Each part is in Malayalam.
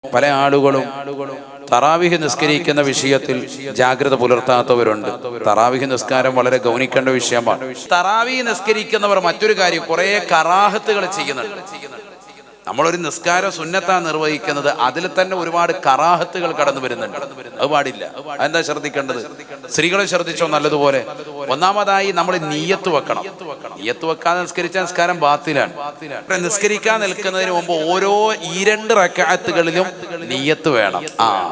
പല ആളുകളും തറാവിഹ് നിസ്കരിക്കുന്ന വിഷയത്തിൽ ജാഗ്രത പുലർത്താത്തവരുണ്ട്. തറാവിഹ് നിസ്കാരം വളരെ ഗൗനിക്കേണ്ട വിഷയമാണ്. തറാവിഹ് നിസ്കരിക്കുന്നവർ മറ്റൊരു കാര്യം, കുറെ കറാഹത്തുകൾ ചെയ്യുന്നുണ്ട്. നമ്മളൊരു നിസ്കാരം സുന്നത്താ നിർവഹിക്കുന്നത്, അതിൽ തന്നെ ഒരുപാട് കറാഹത്തുകൾ കടന്നു വരുന്നുണ്ട്. അത് പാടില്ല. അതെന്താ ശ്രദ്ധിക്കേണ്ടത്? സ്ത്രീകളെ ശ്രദ്ധിച്ചോ നല്ലതുപോലെ. ഒന്നാമതായി നമ്മൾ നിയ്യത്ത് വെക്കണം. നിയ്യത്ത് വെക്കാതെ നിസ്കരിച്ച നിസ്കാരം ബാത്തിലാണ്. നിസ്കരിക്കാൻ നിൽക്കുന്നതിന് മുമ്പ് ഓരോ 2 റക്അത്തുകളിലും നിയ്യത്ത് വേണം.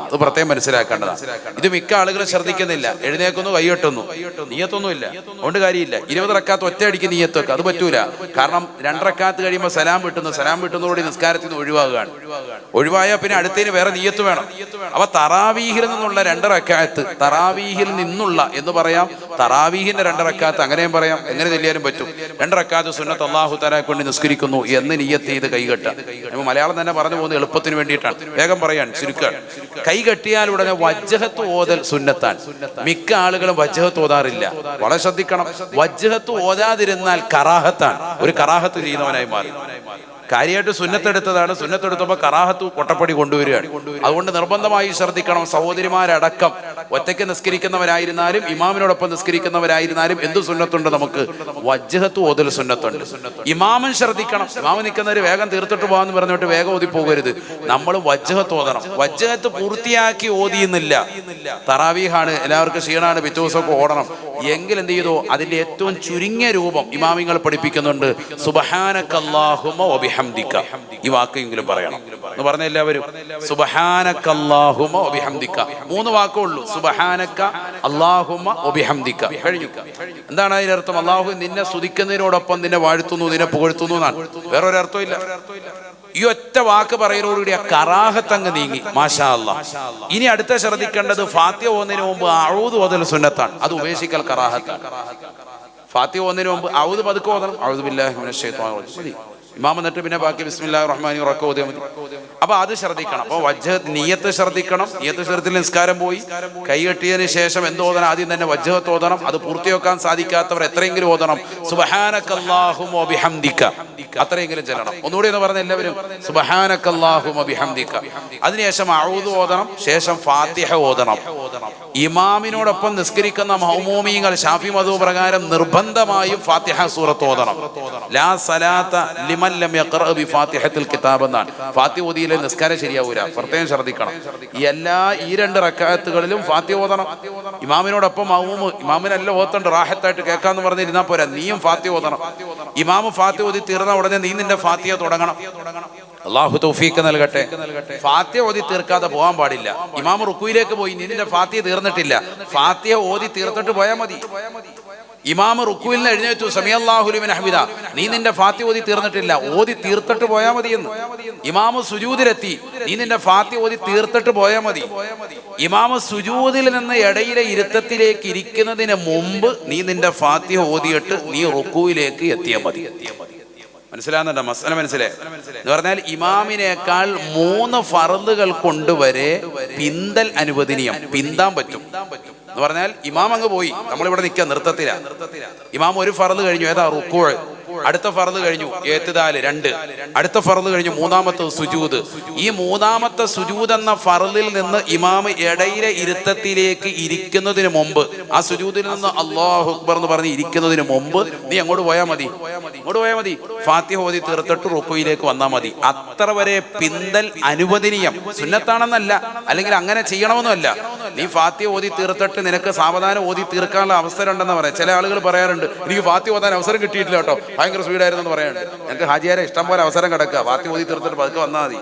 അത് പ്രത്യേകം മനസ്സിലാക്കേണ്ടതാണ്. ഇത് മിക്ക ആളുകളും ശ്രദ്ധിക്കുന്നില്ല. എഴുന്നേക്കുന്നു, കൈയ്യൊട്ടുന്നു, നിയ്യത്തൊന്നുമില്ല. അതുകൊണ്ട് കാര്യമില്ല. 20 റക്അത്ത് ഒറ്റയടിക്ക് നിയ്യത്ത് വെക്കുക, അത് പറ്റൂല. കാരണം 2 റക്അത്ത് കഴിയുമ്പോൾ സലാം വിട്ടുന്നതോടെ നിസ്കാരത്തിൽ നിന്ന് ഒഴിവാകുകയാണ്. ഒഴിവായാൽ പിന്നെ അടുത്തതിന് വേറെ നിയ്യത്ത് വേണം. അപ്പൊ തറാവീഹിൽ നിന്നുള്ള 2 റക്അത്ത്, തറാവീഹിൽ നിന്നുള്ള എന്ന് പറയാം, തറാവീഹിന്റെ 2 റക്അത്ത് അങ്ങനെയും പറയാം. എങ്ങനെ ചെല്ലിയാലും പറ്റും. 2 റക്അത്ത് സുന്നത്ത് അല്ലാഹു തആല കൊണ്ട് നിസ്കരിക്കുന്നു എന്ന് നിയ്യത്ത് ചെയ്ത് കൈകെട്ടാം. നമ്മൾ മലയാളം തന്നെ പറഞ്ഞു പോകുന്നത് എളുപ്പത്തിന് വേണ്ടിയിട്ടാണ്. വേഗം പറയാൻ ചുരുക്കാൻ. കൈകെട്ടിയാൽ ഉടനെ വജ്ഹത്ത് ഓതൽ സുന്നത്താണ്. മിക്ക ആളുകളും വജ്ഹത്ത് ഓതാറില്ല. വളരെ ശ്രദ്ധിക്കണം. വജ്ഹത്ത് ഓതാതിരുന്നാൽ കറാഹത്താണ്. ഒരു കറാഹത്ത് ചെയ്യുന്നവനായി മാറി. കാര്യമായിട്ട് സുന്നത്തെടുത്തതാണ്. സുന്നത്തെടുത്തപ്പോൾ കറാഹത്ത് കൊട്ടപ്പടി കൊണ്ടുവരികയാണ്. അതുകൊണ്ട് നിർബന്ധമായി ശ്രദ്ധിക്കണം. സഹോദരിമാരടക്കം ഒറ്റയ്ക്ക് നിസ്കരിക്കുന്നവരായിരുന്നാലും ഇമാമിനോടൊപ്പം നിസ്കരിക്കുന്നവരായിരുന്നാലും എന്ത് സുന്നത്തുണ്ട്? നമുക്ക് വജ്ഹത്ത് ഓതൽ സുന്നത്തുണ്ട്. ഇമാമൻ ശ്രദ്ധിക്കണം. ഇമാമൻ നിൽക്കുന്നവർ വേഗം തീർത്തിട്ട് പോകാന്ന് പറഞ്ഞിട്ട് വേഗം ഓതി പോകരുത്. നമ്മൾ വജ്ഹത്ത് ഓതണം. വജ്ഹത്ത് പൂർത്തിയാക്കി ഓതിയുന്നില്ല, തറാവീഹാണ്, എല്ലാവർക്കും ക്ഷീണാണ്, പിറ്റേ ദിവസമൊക്കെ ഓടണം എങ്കിൽ എന്ത് ചെയ്തു? അതിന്റെ ഏറ്റവും ചുരുങ്ങിയ രൂപം ഇമാമിങ്ങൾ പഠിപ്പിക്കുന്നുണ്ട്. സുബ്ഹാനക്കല്ലാഹുമ്മ വബിഹംദിക. ഈ വാക്കെങ്കിലും പറയണം എന്ന് പറഞ്ഞ എല്ലാവരും. സുബ്ഹാനക്കല്ലാഹുമ്മ വബിഹംദിക. 3 വാക്കേ ഉള്ളൂ. സുബ്ഹാനക അല്ലാഹുമ്മ വബിഹംദിക. കഴിഞ്ഞു. എന്താണ് അതിനർത്ഥം? അല്ലാഹു നിന്നെ സ്തുതിക്കുന്നതിനോടൊപ്പം നിന്നെ വാഴ്ത്തുന്നു, നിന്നെ പുകഴ്ത്തുന്നു എന്നാണ്. വേറൊരർത്ഥം ഇല്ല. ഈ ഒറ്റ വാക്ക് പറയുന്നതോടുകൂടി ആ കറാഹത്ത് അങ്ങ് നീങ്ങി. മാഷാ അല്ലാഹ്. ഇനി അടുത്ത ശ്രദ്ധിക്കേണ്ടത്, ഫാത്തിഹ ഓതുന്നതിന് മുമ്പ് അഊദ് ഓതൽ സുന്നത്താണ്. അത് ഉപേക്ഷിക്കൽ കറാഹത്താണ്. ഫാത്തിഹ ഓതുന്നതിന് മുമ്പ് അഊദ് പതുക്കെ ഓതണം. അഊദു ബില്ലാഹി മിനശ് ശൈത്വാനിർ റജീം. ഇമാം എന്നിട്ട് പിന്നെ ബാക്കി ബിസ്മില്ലാഹിർ റഹ്മാനിർ റഹീം ഓതിയാൽ മതി. അപ്പൊ അത് ശ്രദ്ധിക്കണം. അപ്പൊ വജ്ഹത്ത് നിയ്യത്ത് ശ്രദ്ധിക്കണം. നിയ്യത്ത് ശ്രദ്ധത്തിൽ നിസ്കാരം പോയി. കൈകെട്ടിയതിന് ശേഷം എന്ത് ഓതണം? ആദ്യം തന്നെ വജ്ഹത്ത് ഓതണം. അത് പൂർത്തിയാക്കാൻ സാധിക്കാത്തവർ എത്രയെങ്കിലും ഓതണം. സുബ്ഹാനക്കല്ലാഹുമ്മ വബിഹംദിക. അത്രയെങ്കിലും ചെല്ലണം. ഒന്നുകൂടി എന്ന് പറഞ്ഞ എല്ലാവരും സുബ്ഹാനക്കല്ലാഹുമ്മ വബിഹംദിക. അതിനുശേഷം അഊദ് ഓതണം. ശേഷം ഫാത്തിഹ ഓതണം. ഇമാമിനോടൊപ്പം നിസ്കരിക്കുന്ന മഅ്മൂമീങ്ങൾ ശാഫി മദ്ഹബ് പ്രകാരം നിർബന്ധമായും ഫാത്തിഹ സൂറത്ത് ഓതണം. ലാ സലാത്ത ലിമൻ ലം യഖറ ബിഫാത്തിഹത്തിൽ കിതാബ് എന്നാണ്. ഫാത്തിഹ ഓതിയിലെ നിസ്കാരം ശരിയാവൂല. പ്രത്യേകം ശ്രദ്ധിക്കണം. ഈ 2 റക്അത്തുകളിലും ഫാത്തിഹ ഓതണം. ഇമാമിനോടൊപ്പം ഇമാമിനല്ല ഓതണ്ട, റാഹത്തായിട്ട് കേൾക്കാന്ന് പറഞ്ഞിരുന്നാൽ പോരാ. നീയും ഫാത്തിഹ ഓതണം. ഇമാമ് ഫാത്തിഹ ഓതി തീർന്ന ഉടനെ നീ നിന്റെ ഫാത്തിഹ തുടങ്ങണം. അല്ലാഹു തൗഫീഖ് നൽകട്ടെ. ഫാത്തിഹ ഓതി തീർക്കാതെ പോകാൻ പാടില്ല. ഇമാം റുക്കൂയിലേക്ക് പോയി, നിന്റെ ഫാത്തിഹ തീർന്നിട്ടില്ല, ഫാത്തിഹ ഓതി തീർത്തിട്ട് പോയാൽ മതി. ഇമാം റുക്കൂയിൽ നിന്ന് എഴുന്നേറ്റു, സമിഅല്ലാഹു ലിമൻ ഹമിദ, നീ നിന്റെ ഫാത്തിഹ ഓതി തീർന്നിട്ടില്ല, ഓതി തീർത്തിട്ട് പോയാൽ മതി എന്ന്. ഇമാം സുജൂദിലെത്തി, നീ നിന്റെ ഫാത്തിഹ ഓതി തീർത്തിട്ട് പോയാൽ മതി. ഇമാം സുജൂദിൽ നിന്ന് ഇടയിലെ ഇരുത്തത്തിലേക്ക് ഇരിക്കുന്നതിന് മുമ്പ് നീ നിന്റെ ഫാത്തിഹ ഓതിയിട്ട് നീ റുക്കൂയിലേക്ക് എത്തിയാൽ മതി. മനസ്സിലാകുന്നുണ്ടോ? മസല മനസ്സിലായി എന്ന് പറഞ്ഞാൽ ഇമാമിനേക്കാൾ 3 ഫർളുകൾ കൊണ്ടുവരെ പിന്തൽ അനുവദനീയം. പിന്താൻ പറ്റും എന്ന് പറഞ്ഞാൽ ഇമാം അങ്ങ് പോയി, നമ്മളിവിടെ നിൽക്കുക നൃത്തത്തില. ഇമാം ഒരു ഫർള് കഴിഞ്ഞു, ഏതാ? റുക്കൂ. അടുത്ത ഫർള് കഴിഞ്ഞു, ഇഅ്തിദാല് 2. അടുത്ത ഫർള് കഴിഞ്ഞു, 3ാമത്തെ സുജൂദ്. ഈ 3ാമത്തെ സുജൂദ് എന്ന ഫർളിൽ നിന്ന് ഇമാം ഇടയിലെ ഇരുത്തത്തിലേക്ക് ഇരിക്കുന്നതിന് മുമ്പ്, ആ സുജൂദിൽ നിന്ന് അല്ലാഹു അക്ബർ എന്ന് പറഞ്ഞ് ഇരിക്കുന്നതിന് മുമ്പ് നീ അങ്ങോട്ട് പോയാൽ മതി. അങ്ങോട്ട് പോയാൽ മതി. ഫാത്തിഹ ഓതി തീർത്തിട്ട് റുക്കൂയിലേക്ക് വന്നാൽ മതി. അത്ര വരെ പിന്തൽ അനുവദനീയം. സുന്നത്താണെന്നല്ല, അല്ലെങ്കിൽ അങ്ങനെ ചെയ്യണമെന്നല്ല. നീ ഫാത്തിഹ ഓതി തീർത്തിട്ട് നിനക്ക് സാവധാനം ഓതി തീർക്കാനുള്ള അവസരം ഉണ്ടെന്ന് പറയാം. ചില ആളുകൾ പറയാറുണ്ട്, എനിക്ക് ഫാത്തിഹ ഓതാൻ അവസരം കിട്ടിയിട്ടില്ല കേട്ടോ, ഭയങ്കര സ്പീഡായിരുന്നു എന്ന് പറയാനുണ്ട്. ഞങ്ങൾക്ക് ഹാജിയാരെ ഇഷ്ടം പോലെ അവസരം കിടക്കുക, ഫാത്തിഹ ഓതി തീർത്തിട്ട് പതുക്കെ വന്നാൽ മതി.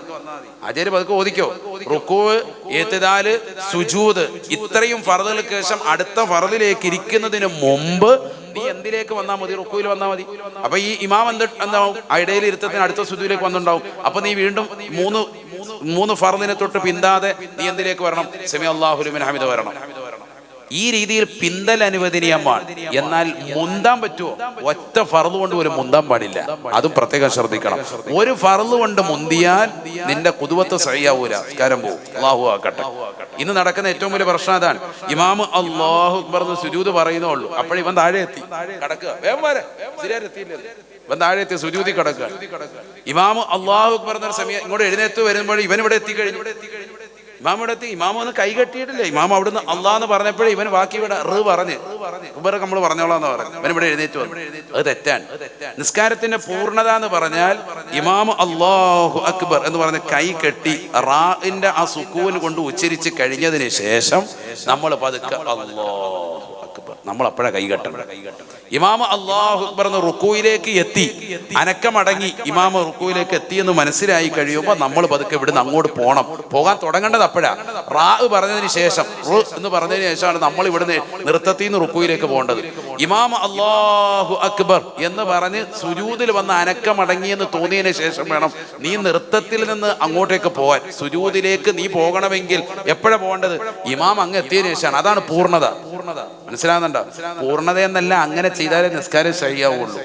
ഹാജിയാര് പതുക്കെ ഓതിക്കോ. റുക്കൂ, ഇഅ്തിദാല്, സുജൂദ്, ഇത്രയും ഫർളുകൾക്ക് ശേഷം അടുത്ത ഫർളിലേക്ക് ഇരിക്കുന്നതിന് മുമ്പ് നീ എന്തിലേക്ക് വന്നാൽ മതി? റുക്കൂയിൽ വന്നാൽ മതി. അപ്പൊ ഈ ഇമാം എന്താവും? ഇടയിൽ ഇരുത്തത്തിന് അടുത്ത സുജൂദിലേക്ക് വന്നിട്ടുണ്ടാവും. അപ്പൊ നീ വീണ്ടും 3 ഫർളിനെ തൊട്ട് പിന്താതെ നീ എന്തിലേക്ക് വരണം? സമിഅല്ലാഹു ലിമൻ ഹമിദ വരണം. ഈ രീതിയിൽ പിന്തൽ അനുവദനീയമാണ്. എന്നാൽ മുന്താൻ പറ്റുമോ? ഒറ്റ ഫർള് കൊണ്ട് പോലും മുന്താൻ പാടില്ല. അതും പ്രത്യേകം ശ്രദ്ധിക്കണം. ഒരു ഫർള് കൊണ്ട് മുന്തിയാൽ നിന്റെ ഖുദ്വത്ത് സഹിയാവൂല, നിസ്കാരം പോകും. അല്ലാഹു ആക്കട്ടെ. ഇന്ന് നടക്കുന്ന ഏറ്റവും വലിയ പ്രശ്നം അതാണ്. ഇമാം അല്ലാഹു അക്ബർ എന്ന് സുജൂദ് പറയുന്നേ ഉള്ളൂ, അപ്പോഴേ ഇവൻ താഴെ എത്തി കിടക്കുക. വേഗം വരെ ഇവൻ താഴെ എത്തി സുജൂദി കിടക്കുക. ഇമാം അല്ലാഹു അക്ബർ എന്നൊരു സമയം ഇങ്ങോട്ട് എഴുന്നേറ്റ് വരുമ്പോൾ ഇവൻ ഇവിടെ എത്തിക്കഴിഞ്ഞു. ഇമാം ഇവിടെ എത്തി. ഇമാം ഒന്ന് കൈ കെട്ടിയിട്ടില്ലേ? ഇമാം അവിടുന്ന് അള്ളാന്ന് പറഞ്ഞപ്പോഴേ ഇവൻ ബാക്കി ഇവിടെ പറഞ്ഞ് ഇവരെ നമ്മൾ പറഞ്ഞോളാന്ന് പറഞ്ഞു. ഇവൻ ഇവിടെ എഴുന്നേറ്റ് വന്നു. അത് തെറ്റാണ്. നിസ്കാരത്തിന്റെ പൂർണ്ണത എന്ന് പറഞ്ഞാൽ ഇമാം അല്ലാഹു അക്ബർ എന്ന് പറഞ്ഞ് കൈ കെട്ടി റാഇന്റെ ആ സുക്കൂൻ കൊണ്ട് ഉച്ചരിച്ച് കഴിഞ്ഞതിന് ശേഷം നമ്മൾ പതുക്കെ അല്ലാഹു അക്ബർ, നമ്മൾ അപ്പോഴാ കൈ കെട്ടണം. ഇമാം അല്ലാഹു അക്ബർ എന്ന് റുക്കൂയിലേക്ക് എത്തി, അനക്കമടങ്ങി ഇമാം റുക്കൂയിലേക്ക് എത്തിയെന്ന് മനസ്സിലായി കഴിയുമ്പോൾ നമ്മൾ പതുക്കെ ഇവിടുന്ന് അങ്ങോട്ട് പോകാൻ തുടങ്ങേണ്ടത് അപ്പോഴാ. റാ പറഞ്ഞതിന് ശേഷം എന്ന് പറഞ്ഞതിന് ശേഷമാണ് നമ്മൾ ഇവിടുന്ന് നൃത്തത്തിൽ നിന്ന് റുക്കൂയിലേക്ക് പോകേണ്ടത്. ഇമാം അല്ലാഹു അക്ബർ എന്ന് പറഞ്ഞ് സുജൂദിൽ വന്ന് അനക്കമടങ്ങിയെന്ന് തോന്നിയതിന് ശേഷം വേണം നീ നൃത്തത്തിൽ നിന്ന് അങ്ങോട്ടേക്ക് പോകാൻ. സുജൂദിലേക്ക് നീ പോകണമെങ്കിൽ എപ്പോഴാണ് പോകേണ്ടത്? ഇമാം അങ്ങ് എത്തിയതിനു ശേഷമാണ്. അതാണ് പൂർണ്ണത. മനസ്സിലാകുന്നുണ്ടോ? പൂർണ്ണത എന്നല്ല, അങ്ങനെ ചെയ്താലേ നിസ്കാരം ശരിയാവുള്ളൂ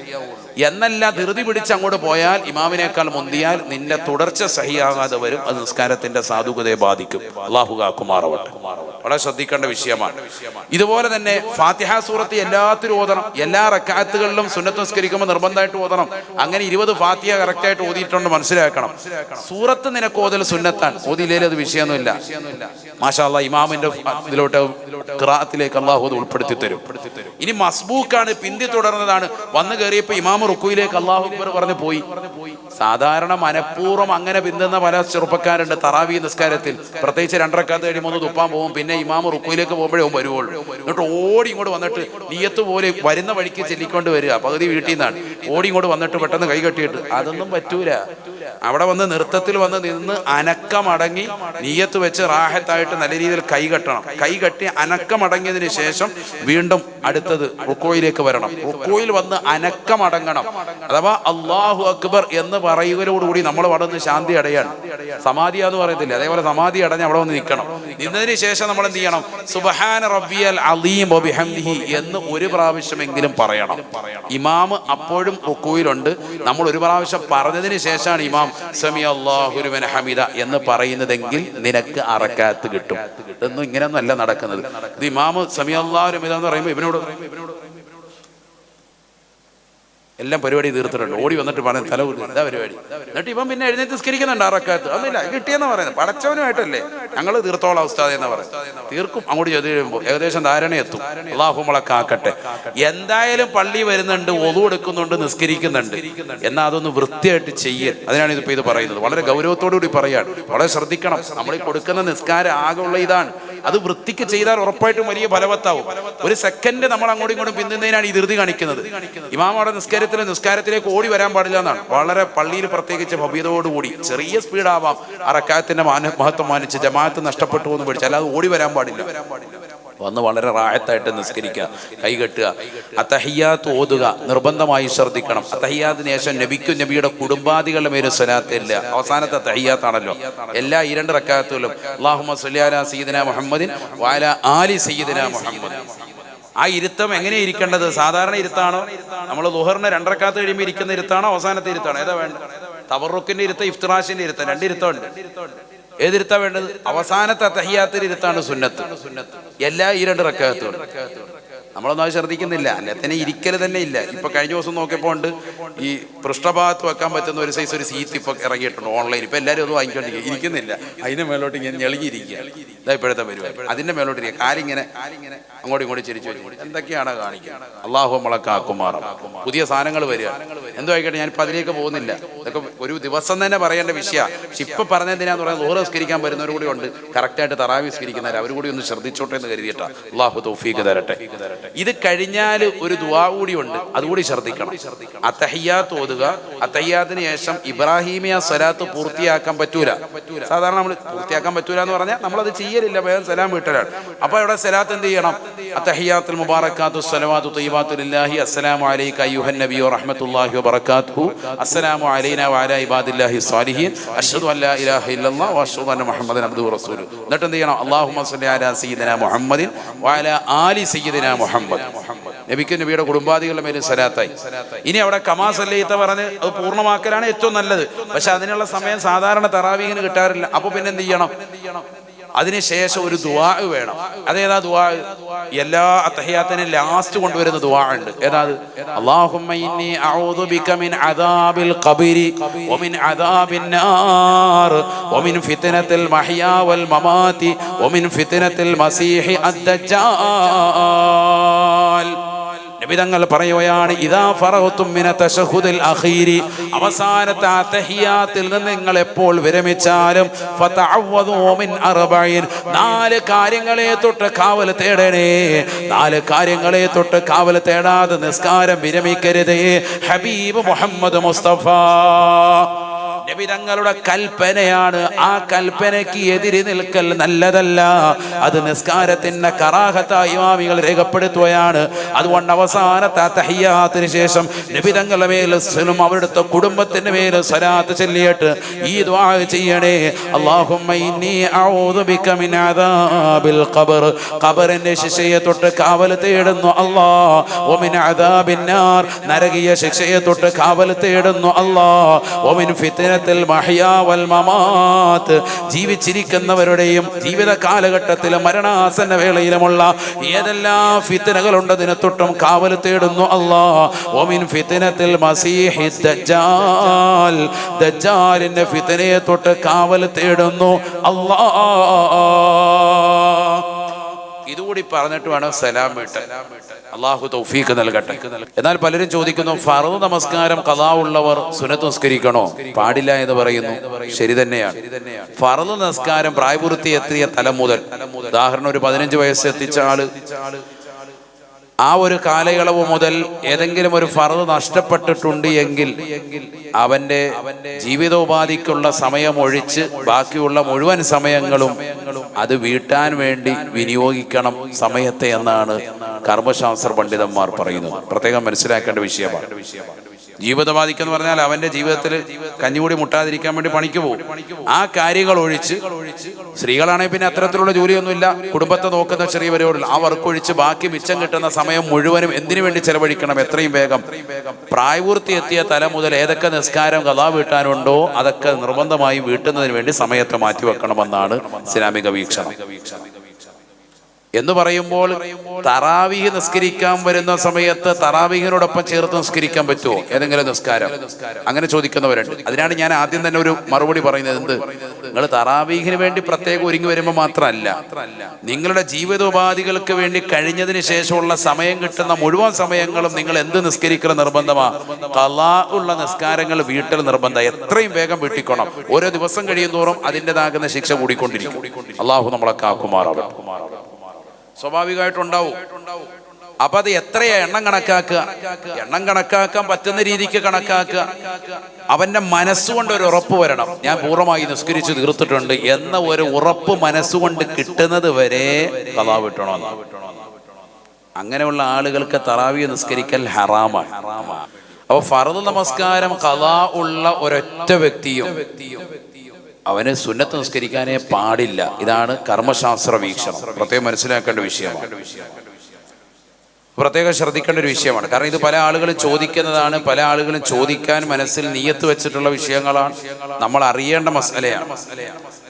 എന്നല്ല. ധൃതി പിടിച്ച് അങ്ങോട്ട് പോയാൽ ഇമാമിനേക്കാൾ മുന്തിയാൽ നിന്റെ തുടർച്ച സഹിയാകാതെ വരും. അത് നിസ്കാരത്തിന്റെ സാധുകതയെ ബാധിക്കും. അല്ലാഹു കാക്കുമാറാവട്ടെ. വളരെ ശ്രദ്ധിക്കേണ്ട വിഷയമാണ്. ഇതുപോലെ തന്നെ ഫാത്തിഹ സൂറത്ത് എല്ലാത്തിലും ഓതണം. എല്ലാ റക്അത്തുകളിലും സുന്നത്ത് നിസ്കരിക്കുമ്പോൾ നിർബന്ധമായിട്ട് ഓതണം. അങ്ങനെ 20 ഫാത്തിഹ കറക്റ്റായിട്ട് ഓതിയിട്ടുണ്ട്, മനസ്സിലാക്കണം. സൂറത്ത് നിനക്ക് ഓതൽ സുന്നത്താണ്, ഓതിയില്ലേ അത് വിഷയമൊന്നുമില്ല. മാഷാ അല്ലാഹ് ഇമാമിന്റെ ഇതിലോട്ട് ഖിറാഅത്തിലേക്ക് അല്ലാഹു അത് ഉൾപ്പെടുത്തി തരും. ഇനി മസ്ബൂക്കാണ്, പിന്തി തുടർന്നതാണ്. വന്നു കയറിയപ്പോൾ ഇമാം റുക്കൂയിലേക്ക് അല്ലാഹു അക്ബർ പറഞ്ഞു പോയി. സാധാരണ മനഃപൂർവ്വം അങ്ങനെ പിന്തുന്ന പല ചെറുപ്പക്കാരുണ്ട്. തറാവീ നിസ്കാരത്തിൽ പ്രത്യേകിച്ച് 2 റക്അത്ത് കഴിയുമ്പോൾ ഒന്ന് തുപ്പാൻ പോകും, പിന്നെ ഇമാം റുക്കൂയിലേക്ക് പോകുമ്പോഴേ വരുവുള്ളൂ. എന്നിട്ട് ഓടി ഇങ്ങോട്ട് വന്നിട്ട് നിയ്യത്ത് പോലെ വരുന്ന വഴിക്ക് ചെല്ലിക്കൊണ്ട് വരിക. പകുതി വീട്ടിൽ നിന്നാണ് ഓടി ഇങ്ങോട്ട് വന്നിട്ട് പെട്ടെന്ന് കൈ കെട്ടിയിട്ട് അതൊന്നും പറ്റൂല. അവിടെ വന്ന് നൃത്തത്തിൽ വന്ന് നിന്ന് അനക്കമടങ്ങി നിയ്യത്ത് വെച്ച് റാഹത്തായിട്ട് നല്ല രീതിയിൽ കൈ കെട്ടണം. കൈ കെട്ടി അനക്കമടങ്ങിയതിന് ശേഷം വീണ്ടും അടുത്തത് റുക്കോയിലേക്ക് വരണം. റുക്കോയിൽ വന്ന് അനക്കമടങ്ങണം. അഥവാ അല്ലാഹു അക്ബർ എന്ന് പറയുന്നതോടുകൂടി നമ്മൾ അവിടെ നിന്ന് ശാന്തി അടയാണ്. സമാധിയാന്ന് പറയത്തില്ല, അതേപോലെ സമാധി അടഞ്ഞ് അവിടെ വന്ന് നിൽക്കണം. നിന്നതിന് ശേഷം നമ്മൾ എന്ത് ചെയ്യണം? സുബ്ഹാന റബ്ബിയൽ അലീം വബിഹംദിഹി എന്ന് ഒരു പ്രാവശ്യമെങ്കിലും പറയണം. ഇമാം അപ്പോഴും റുക്കോയിലുണ്ട്. നമ്മൾ ഒരു പ്രാവശ്യം പറഞ്ഞതിന് ശേഷമാണ് ഇമാം സമി അല്ലാഹു ലിമൻ ഹമിദ എന്ന് പറയുന്നതെങ്കിൽ നിനക്ക് അറക്കാത്ത് കിട്ടും. ഇതൊന്നും ഇങ്ങനെയൊന്നും അല്ല നടക്കുന്നത്. ഇത് ഇമാം സമി അല്ലാഹു ലിമൻ എന്ന് പറയുമ്പോൾ ഇവനോട് എല്ലാം പരിപാടി തീർത്തിട്ടുണ്ട്. ഓടി വന്നിട്ട് പറഞ്ഞ തല എന്താ പരിപാടി? എന്നിട്ട് ഇവൻ പിന്നെ എഴുന്നേറ്റ് നിസ്കരിക്കുന്നുണ്ട്. അറക്കാത്ത് ഒന്നുമില്ല, കിട്ടിയെന്ന് പറയുന്നത് പടച്ചവനുമായിട്ടല്ലേ. ഞങ്ങൾ തീർത്തോളാം ഉസ്താദ് എന്ന് പറയുന്നത്. തീർക്കും. അങ്ങോട്ട് ചെയ്ത് കഴിയുമ്പോൾ ഏകദേശം ധാരണ എത്തും. അല്ലാഹു നമ്മളൊക്കെ. എന്തായാലും പള്ളി വരുന്നുണ്ട്, ഒളു എടുക്കുന്നുണ്ട്, നിസ്കരിക്കുന്നുണ്ട്, എന്നാൽ അതൊന്ന് വൃത്തിയായിട്ട് ചെയ്യൽ. അതിനാണ് ഇതിപ്പോൾ ഇത് പറയുന്നത്. വളരെ ഗൗരവത്തോടു കൂടി പറയാണ്. വളരെ ശ്രദ്ധിക്കണം. നമ്മൾ ഈ കൊടുക്കുന്ന നിസ്കാരം ആകെയുള്ള ഇതാണ്. അത് വൃത്തിക്ക് ചെയ്താൽ ഉറപ്പായിട്ടും വലിയ ഫലവത്താവും. ഒരു സെക്കൻഡ് നമ്മൾ അങ്ങോട്ടും ഇങ്ങോട്ടും പിന്തുന്നതിനാണ് ഈ ധൃതി കാണിക്കുന്നത്. ഇമാം അവിടെ നിസ്കാരത്തിലേക്ക് ഓടി വരാൻ പാടില്ല എന്നാണ്. വളരെ പള്ളിയിൽ പ്രത്യേകിച്ച് ഭവ്യതയോടുകൂടി ചെറിയ സ്പീഡാവാം, ആ റക്അത്തിന്റെ മഹത്വം മാനിച്ച് ജമാഅത്ത് നഷ്ടപ്പെട്ടു എന്ന് പേടിച്ച്, അല്ലാതെ ഓടി വരാൻ പാടില്ല. വന്ന് വളരെ റാഹത്തായിട്ട് നിസ്കരിക്കുക, കൈകെട്ടുക. അത്തഹിയ്യാത്ത് ഓതുക, നിർബന്ധമായി ശ്രദ്ധിക്കണം. അത്തഹിയ്യാത്തിന് ശേഷം നബിക്കും നബിയുടെ കുടുംബാദികളുടെ മേലും സ്വലാത്തില്ല. അവസാനത്തെ തഹിയ്യാത്താണല്ലോ. എല്ലാ 2 റക്അത്തുകളും അല്ലാഹുമ്മ സ്വല്ലി അലാ സയ്യിദിനാ മുഹമ്മദിൻ വഅലാ ആലി സയ്യിദിനാ മുഹമ്മദ്. ആ ഇരുത്തം എങ്ങനെ ഇരിക്കേണ്ടത്? സാധാരണ ഇരുത്താണോ? നമ്മൾ ളുഹറിന് 2 റക്അത്ത് കഴിയുമ്പോൾ ഇരിക്കുന്ന ഇരുത്താണോ, അവസാനത്തെ ഇരുത്താണോ? ഏതാ വേണ്ട? തവറുക്കിന്റെ ഇരുത്തം, ഇഫ്തിറാഷിന്റെ ഇരുത്തം, 2 ഇരുത്തമുണ്ട്. ഏതിരുത്താ വേണ്ടത്? അവസാനത്തെ തഹിയ്യാത്തിൽ ഇരുത്താണ് സുന്നത്ത്. എല്ലാ 2 റക്അത്തും നമ്മളൊന്നും അത് ശ്രദ്ധിക്കുന്നില്ല. അല്ലത്തന്നെ ഇരിക്കൽ തന്നെ ഇല്ല. ഇപ്പൊ കഴിഞ്ഞ ദിവസം നോക്കിയപ്പോൾ ഉണ്ട് ഈ പൃഷ്ഠഭാഗത്ത് വെക്കാൻ പറ്റുന്ന ഒരു സൈസ് ഒരു സീറ്റ് ഇപ്പൊ ഇറങ്ങിയിട്ടുണ്ട് ഓൺലൈൻ. ഇപ്പൊ എല്ലാവരും അത് വാങ്ങിക്കൊണ്ടിരിക്കുക. ഇരിക്കുന്നില്ല, അതിന്റെ മേലോട്ട് ഇങ്ങനെ ഞെളിഞ്ഞിരിക്കുക. ഇതാ ഇപ്പോഴത്തെ പരിപാടി. അതിന്റെ മേലോട്ടിരിക്കുക, കാലിങ്ങനെ അങ്ങോട്ടും ഇങ്ങോട്ടും ചിരിച്ചു വരും. എന്തൊക്കെയാണ് കാണിക്കുക? അല്ലാഹു നമ്മളൊക്കെ. പുതിയ സാധനങ്ങൾ വരിക. എന്തോ ആയിക്കോട്ടെ, ഞാനിപ്പോൾ അതിലേക്ക് പോകുന്നില്ല. ഇതൊക്കെ ഒരു ദിവസം തന്നെ പറയേണ്ട വിഷയമാണ്. പക്ഷെ ഇപ്പൊ പറഞ്ഞെന്തിനാന്ന് പറയുന്നത്, ളുഹർ നിസ്കരിക്കാൻ വരുന്നവർ കൂടി ഉണ്ട്, കറക്റ്റായിട്ട് തറാവീഹ് നിസ്കരിക്കുന്നവർ, അവർ കൂടി ഒന്ന് ശ്രദ്ധിച്ചോട്ടെ എന്ന് കരുതിയിട്ടാ. അല്ലാഹു തൗഫീഖ് തരട്ടെ. ഇത് കഴിഞ്ഞാൽ ഒരു ദുആ കൂടിയുണ്ട്, അതുകൂടി ശ്രദ്ധിക്കണം. അത്തഹിയ്യാത്ത് ഓതുക. അത്തഹിയ്യാത്തിന് ശേഷം ഇബ്രാഹിമിയ സ്വലാത്ത് പൂർത്തിയാക്കാൻ പറ്റൂല. സാധാരണ നമ്മൾ പൂർത്തിയാക്കാൻ പറ്റൂല എന്ന് പറഞ്ഞാൽ നമ്മളത് ചെയ്യലില്ല, വേഗം സലാം വീട്ടലാണ്. അപ്പൊ ഇവിടെ സലാത്ത് എന്ത് ചെയ്യണം? അത്തഹിയ്യാത്തുൽ മുബാറകാത്തു സ്വലവാത്തു തയ്യിബാത്തു ലില്ലാഹി അസ്സലാമു അലൈക അയ്യുഹൻ നബിയ്യു റഹ്മത്തുള്ളാഹി വബറകാതുഹു അസ്സലാമു അലൈനാ വഅലാ ഇബാദില്ലാഹി സ്വാലിഹീൻ അഷ്ഹദു അല്ലാ ഇലാഹ ഇല്ലല്ലാഹ് വഅഷ്ഹദു അന്ന മുഹമ്മദൻ അബ്ദുഹു വറസൂലുഹു. എന്നിട്ട് എന്ത് ചെയ്യണം? അല്ലാഹുമ്മ സ്വല്ലി അലാ സയ്യിദിനാ മുഹമ്മദിൻ വഅലാ ആലി സയ്യിദിനാ മുഹമ്മദ്. നബിക്ക് നബിയുടെ കുടുംബാദികളുടെ മേലും സലാത്തായി. ഇനി അവിടെ കമാ സല്ലൈത പറഞ്ഞ് അത് പൂർണ്ണമാക്കലാണ് ഏറ്റവും നല്ലത്. പക്ഷെ അതിനുള്ള സമയം സാധാരണ തറാവീഹിന് കിട്ടാറില്ല. അപ്പൊ പിന്നെ എന്ത് ചെയ്യണം? അതിനുശേഷം ഒരു ദുആ വേണം. അതേതാ ദുആ? എല്ലാ അത്തഹിയ്യാത്തിനും ലാസ്റ്റ് കൊണ്ടുവരുന്ന ദുആ ഉണ്ട്. ഏതാ? അല്ലാഹുമ്മ ഇന്നി അഊദു ബിക മിൻ അദാബിൽ ഖബരി വമിൻ അദാബിൻ നാർ വമിൻ ഫിത്നത്തിൽ മഹ്യാ വൽ മമാതി വമിൻ ഫിത്നത്തിൽ മസീഹി അദ്ദജ്ജാൽ. നബി തങ്ങൾ പറയുകയാണ്, ഇദാ ഫറഗ്തും മിന തശഹുദിൽ അഖീരി, അവസാനത്തെ തഹിയ്യാത്തിൽ നിന്ന് നിങ്ങൾ എപ്പോൾ വിരമിച്ചാലും ഫതഅവ്വദു മിൻ അർബഈൻ, 4 കാര്യങ്ങളെ തൊട്ട് കാവൽ തേടണേ. 4 കാര്യങ്ങളെ തൊട്ട് കാവൽ തേടാതെ നിസ്കാരം വിരമിക്കരുതേ. ഹബീബ് മുഹമ്മദ് മുസ്തഫ നബി തങ്ങളുടെ കൽപ്പനയാണ്. ആ കൽപ്പനയ്ക്ക് എതിരി നിൽക്കൽ നല്ലതല്ല. അത് നിസ്കാരത്തിന്റെ കറാഹത്തായി ഇമാമികൾ രേഖപ്പെടുത്തുകയാണ്. അതുകൊണ്ട് അവസാനത്തെ തഹിയ്യാത്തിന് ശേഷം നബി തങ്ങളുടെ മേൽ അവരുടെ കുടുംബത്തിന്റെ മേൽ സ്വലാത്ത് ചൊല്ലിയിട്ട് ഈ ദുആ ചെയ്യണേ. അല്ലാഹുമ്മ ഇന്നി അഊദു ബിക മിൻ അദാബിൽ ഖബർ, ഖബറിന്റെ ശിക്ഷയെ തൊട്ട് കാവൽ തേടുന്നു അല്ലാഹ്. വമിൻ അദാബിൻ നാർ, നരകീയ ശിക്ഷയെ തൊട്ട് കാവൽ തേടുന്നു അല്ലാഹ്. വമിൻ ഫിത്നത്തിൽ മഹ്യാ വൽ മമാത്, ജീവിച്ചിരിക്കുന്നവരുടെയും ജീവിത കാലഘട്ടത്തിലും മരണാസന്ന വേളയിലുമുള്ള ഏതെല്ലാം ഫിത്നകളുണ്ട് അതിനെ തൊട്ടും കാവൽ തേടുന്നു അല്ലാഹ്. വമിൻ ഫിത്നത്തിൽ മസീഹി ദജ്ജാൽ, ദജ്ജാലിന്റെ ഫിത്നയെ തൊട്ട് കാവൽ തേടുന്നു അല്ലാഹ്. ഇതുകൂടി പറഞ്ഞിട്ട് വേണം സലാം വീട്ടാൻ. അള്ളാഹു തൗഫീഖ് നൽകട്ടെ. എന്നാൽ പലരും ചോദിക്കുന്നു, ഫർദ് നമസ്കാരം ഖളാ ഉള്ളവർ സുന്നത്ത് നിസ്കരിക്കണോ? പാടില്ല എന്ന് പറയുന്നു. ശരി തന്നെയാണ്. ഫർദ് നമസ്കാരം പ്രായപൂർത്തി എത്തിയ തലം മുതൽ, ഉദാഹരണം ഒരു 15 വയസ്സ് എത്തിച്ച ആള്, ആ ഒരു കാലയളവ് മുതൽ ഏതെങ്കിലും ഒരു ഫർദ് നഷ്ടപ്പെട്ടിട്ടുണ്ട് എങ്കിൽ അവന്റെ ജീവിതോപാധിക്കുള്ള സമയം ഒഴിച്ച് ബാക്കിയുള്ള മുഴുവൻ സമയങ്ങളും അത് വീട്ടാൻ വേണ്ടി വിനിയോഗിക്കണം സമയത്തെ എന്നാണ് കർമ്മശാസ്ത്ര പണ്ഡിതന്മാർ പറയുന്നത്. പ്രത്യേകം മനസ്സിലാക്കേണ്ട വിഷയമാണ്. ജീവിതബാധിക്കെന്ന് പറഞ്ഞാൽ അവന്റെ ജീവിതത്തിൽ കഞ്ഞികൂടി മുട്ടാതിരിക്കാൻ വേണ്ടി പണിക്ക് പോകും. ആ കാര്യങ്ങൾ ഒഴിച്ച്, സ്ത്രീകളാണെങ്കിൽ പിന്നെ അത്തരത്തിലുള്ള ജോലിയൊന്നുമില്ല, കുടുംബത്തെ നോക്കുന്ന ചെറിയവരോടുള്ള ആ വർക്ക് ഒഴിച്ച് ബാക്കി മിച്ചം കിട്ടുന്ന സമയം മുഴുവനും എന്തിനു വേണ്ടി ചെലവഴിക്കണം? എത്രയും വേഗം പ്രായപൂർത്തി എത്തിയ തല മുതൽ ഏതൊക്കെ നിസ്കാരം ഖളാ വീട്ടാനുണ്ടോ അതൊക്കെ നിർബന്ധമായി വീട്ടുന്നതിന് വേണ്ടി സമയത്ത് മാറ്റിവെക്കണമെന്നാണ് ഇസ്ലാമിക വീക്ഷണം. എന്ന് പറയുമ്പോൾ തറാവീഹ് നിസ്കരിക്കാൻ വരുന്ന സമയത്ത് തറാവീഹിനോടൊപ്പം ചേർത്ത് നിസ്കരിക്കാൻ പറ്റുമോ ഏതെങ്കിലും നിസ്കാരം? അങ്ങനെ ചോദിക്കുന്നവരുണ്ട്. അതിനാണ് ഞാൻ ആദ്യം തന്നെ ഒരു മറുപടി പറയുന്നത്. എന്ത്? നിങ്ങൾ തറാവീഹിന് വേണ്ടി പ്രത്യേകം ഒരുങ്ങി വരുമ്പോൾ മാത്രമല്ല, നിങ്ങളുടെ ജീവിതോപാധികൾക്ക് വേണ്ടി കഴിഞ്ഞതിന് ശേഷമുള്ള സമയം കിട്ടുന്ന മുഴുവൻ സമയങ്ങളും നിങ്ങൾ എന്ത് നിസ്കരിക്കണം നിർബന്ധമാണ്? ഖളാ ഉള്ള നിസ്കാരങ്ങൾ വീട്ടിൽ നിർബന്ധം. എത്രയും വേഗം വീട്ടിക്കണം. ഓരോ ദിവസം കഴിയുന്തോറും അതിൻ്റെതാകുന്ന ശിക്ഷ കൂടിക്കൊണ്ടിരിക്കും. അള്ളാഹു നമ്മളെ കാക്കുമാറാവട്ടെ. സ്വാഭാവികമായിട്ടുണ്ടാവും. അപ്പൊ അത് എത്രയാ എണ്ണം കണക്കാക്കുക? എണ്ണം കണക്കാക്കാൻ പറ്റുന്ന രീതിക്ക് കണക്കാക്കുക. അവന്റെ മനസ്സുകൊണ്ട് ഒരു ഉറപ്പ് വരണം, ഞാൻ പൂർണ്ണമായി നിസ്കരിച്ച് തീർത്തിട്ടുണ്ട് എന്ന ഒരു ഉറപ്പ് മനസ്സുകൊണ്ട് കിട്ടുന്നത് വരെ ഖളാ വീട്ടണമെന്ന്. അങ്ങനെയുള്ള ആളുകൾക്ക് തറാവീഹ് നിസ്കരിക്കൽ ഹറാമാണ്. അപ്പൊ ഫർദ് നമസ്കാരം ഖളാ ഉള്ള ഒരൊറ്റ വ്യക്തിയും അവന് സുന്നത്ത് നിസ്കരിക്കാനേ പാടില്ല. ഇതാണ് കർമ്മശാസ്ത്ര വീക്ഷണം. പ്രത്യേകം മനസ്സിലാക്കേണ്ട വിഷയമാണ്, പ്രത്യേകം ശ്രദ്ധിക്കേണ്ട ഒരു വിഷയമാണ്. കാരണം ഇത് പല ആളുകളും ചോദിക്കുന്നതാണ്, പല ആളുകളും ചോദിക്കാൻ മനസ്സിൽ നിയ്യത്ത് വെച്ചിട്ടുള്ള വിഷയങ്ങളാണ്. നമ്മൾ അറിയേണ്ട മസലയാണ്.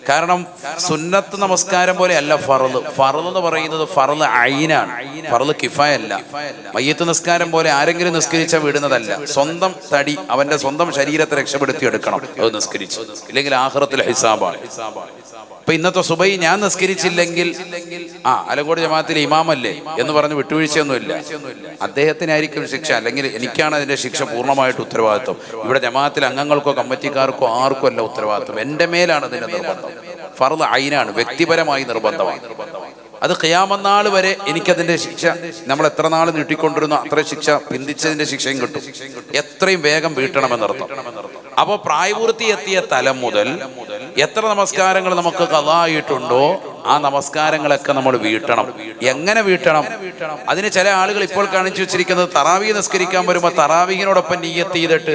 കാരണം സുന്നത്ത് നമസ്കാരം പോലെ അല്ല ഫർദ്. ഫർദ് എന്ന് പറയുന്നത് ഫർദ് ഐനാണ്, ഫർദ് കിഫായല്ല. മയ്യത്ത് നിസ്കാരം പോലെ ആരെങ്കിലും നിസ്കരിച്ചാൽ വിടുന്നതല്ല. സ്വന്തം തടി, അവന്റെ സ്വന്തം ശരീരത്തെ രക്ഷപ്പെടുത്തി എടുക്കണം അത് നിസ്കരിച്ച്, ഇല്ലെങ്കിൽ ആഖിറത്തിൽ ഹിസാബാണ്. ഇപ്പൊ ഇന്നത്തെ സുബൈ ഞാൻ നിസ്കരിച്ചില്ലെങ്കിൽ അലങ്കോട് ജമാഅത്തിലെ ഇമാമല്ലേ എന്ന് പറഞ്ഞ് വിട്ടുവീഴ്ചയൊന്നുമില്ല. അദ്ദേഹത്തിനായിരിക്കും ശിക്ഷ, അല്ലെങ്കിൽ എനിക്കാണ് അതിന്റെ ശിക്ഷ പൂർണ്ണമായിട്ട് ഉത്തരവാദിത്വം. ഇവിടെ ജമാഅത്തിലെ അംഗങ്ങൾക്കോ കമ്മിറ്റിക്കാർക്കോ ആർക്കും അല്ല ഉത്തരവാദിത്വം. എന്റെ മേലാണ് അതിന്റെ നിർബന്ധം. ഫർദ് ഐനാണ്, വ്യക്തിപരമായി നിർബന്ധമാണ്. അത് ഖിയാമത്ത് നാൾ വരെ എനിക്കതിന്റെ ശിക്ഷ, നമ്മൾ എത്ര നാൾ നീട്ടിക്കൊണ്ടിരുന്നോ അത്ര ശിക്ഷ, പിന്തിച്ചതിന്റെ ശിക്ഷയും കിട്ടും. എത്രയും വേഗം വീട്ടണമെന്നർത്ഥം. അപ്പോൾ പ്രായപൂർത്തി എത്തിയ തലം മുതൽ എത്ര നമസ്കാരങ്ങൾ നമുക്ക് ഖളായിട്ടുണ്ടോ ആ നമസ്കാരങ്ങളൊക്കെ നമ്മൾ വീട്ടണം. എങ്ങനെ വീട്ടണം? അതിന് ചില ആളുകൾ ഇപ്പോൾ കാണിച്ചു വെച്ചിരിക്കുന്നത് തറാവീഹ് നിസ്കരിക്കാൻ വരുമ്പോൾ തറാവീഹിനോടൊപ്പം നിയ്യത്ത് ചെയ്തിട്ട്